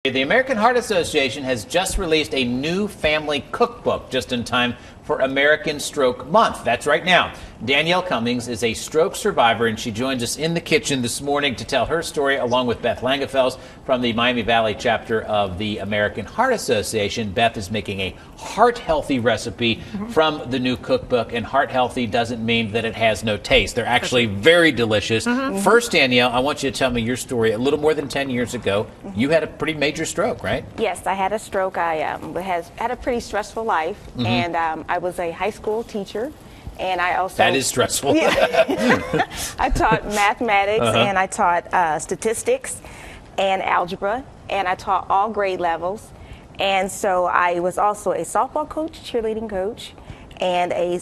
The American Heart Association has just released a new family cookbook just in time for American Stroke Month. That's right now. Danielle Cummings is a stroke survivor, and she joins us in the kitchen this morning to tell her story along with Beth Langefels from the Miami Valley chapter of the American Heart Association. Beth is making a heart-healthy recipe from the new cookbook, and heart-healthy doesn't mean that it has no taste. They're actually very delicious. First, Danielle, I want you to tell me your story. A little more than 10 years ago, you had a pretty major stroke, right? Yes, I had a stroke. I had a pretty stressful life, and I was a high school teacher, and I also... That is stressful. I taught mathematics, and I taught statistics and algebra, and I taught all grade levels. And so I was also a softball coach, cheerleading coach, and a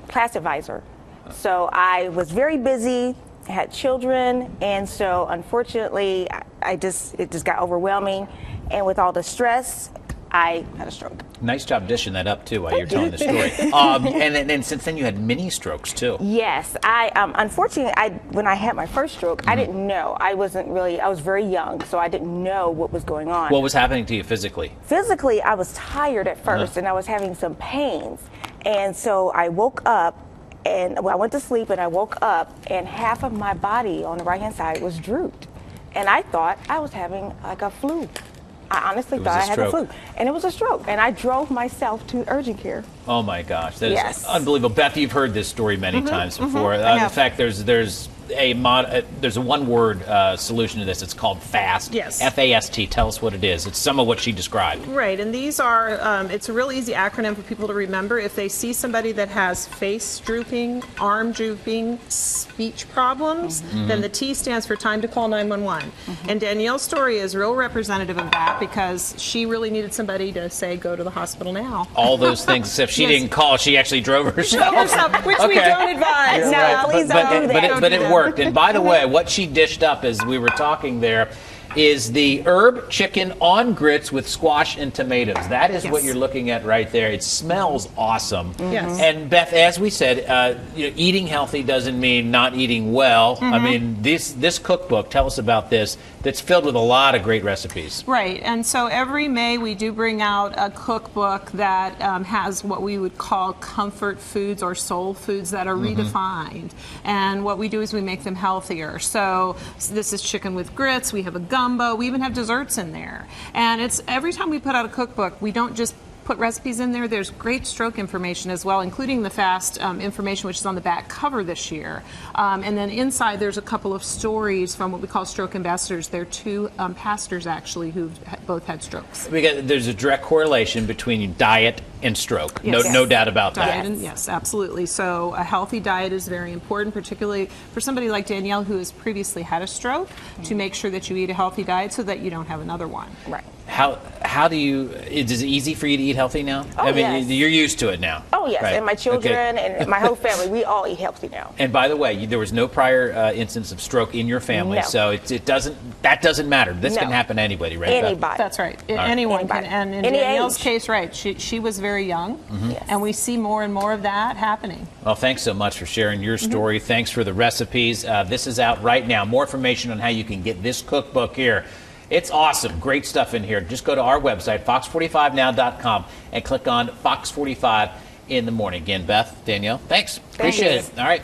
class advisor. So I was very busy, had children, and so unfortunately it just got overwhelming, and with all the stress I had a stroke. Nice job dishing that up too while you're telling the story. And since then you had mini strokes too. Yes, unfortunately when I had my first stroke, I didn't know. I was very young, so I didn't know what was going on. What was happening to you physically? Physically, I was tired at first, and I was having some pains, and so I woke up. And I went to sleep, and I woke up, and half of my body on the right-hand side was drooped. And I thought I was having like a flu. I honestly thought I had a flu. And it was a stroke. And I drove myself to urgent care. Oh, my gosh. That is unbelievable. Beth, you've heard this story many times before. In fact, there's a one-word solution to this. It's called FAST. Yes. F-A-S-T. Tell us what it is. It's some of what she described. Right, and these are, it's a real easy acronym for people to remember. If they see somebody that has face drooping, arm drooping, speech problems, then the T stands for time to call 911. And Danielle's story is real representative of that because she really needed somebody to say, go to the hospital now. All those things, except she didn't call. She actually drove herself. Which we don't advise. No, please don't do that. But it worked. And by the way, what she dished up as we were talking there is the herb chicken on grits with squash and tomatoes. That is what you're looking at right there. It smells awesome. Yes. And Beth, as we said, eating healthy doesn't mean not eating well. I mean, this cookbook, tell us about this, that's filled with a lot of great recipes. Right, and so every May we do bring out a cookbook that has what we would call comfort foods or soul foods that are redefined. And what we do is we make them healthier. So this is chicken with grits, we have a gumbo, we even have desserts in there. And it's every time we put out a cookbook, we don't just put recipes in there. There's great stroke information as well, including the FAST information, which is on the back cover this year. And then inside there's a couple of stories from what we call stroke ambassadors. They're two pastors actually who both had strokes. There's a direct correlation between diet and stroke. Yes. No doubt about that. Yes, absolutely. So a healthy diet is very important, particularly for somebody like Danielle who has previously had a stroke, to make sure that you eat a healthy diet so that you don't have another one. Right. How do you, is it easy for you to eat healthy now? Oh, I mean, yes. You're used to it now. Oh, yes. Right. And my children and my whole family, we all eat healthy now. And by the way, there was no prior instance of stroke in your family, so that doesn't matter. This can happen to anybody, right? Anybody. That's right. Anyone can. And in Danielle's case, right, she was very young, and we see more and more of that happening. Well, thanks so much for sharing your story. Thanks for the recipes. This is out right now. More information on how you can get this cookbook here. It's awesome. Great stuff in here. Just go to our website, fox45now.com, and click on Fox 45 in the morning. Again, Beth, Danielle, thanks. Appreciate it. All right.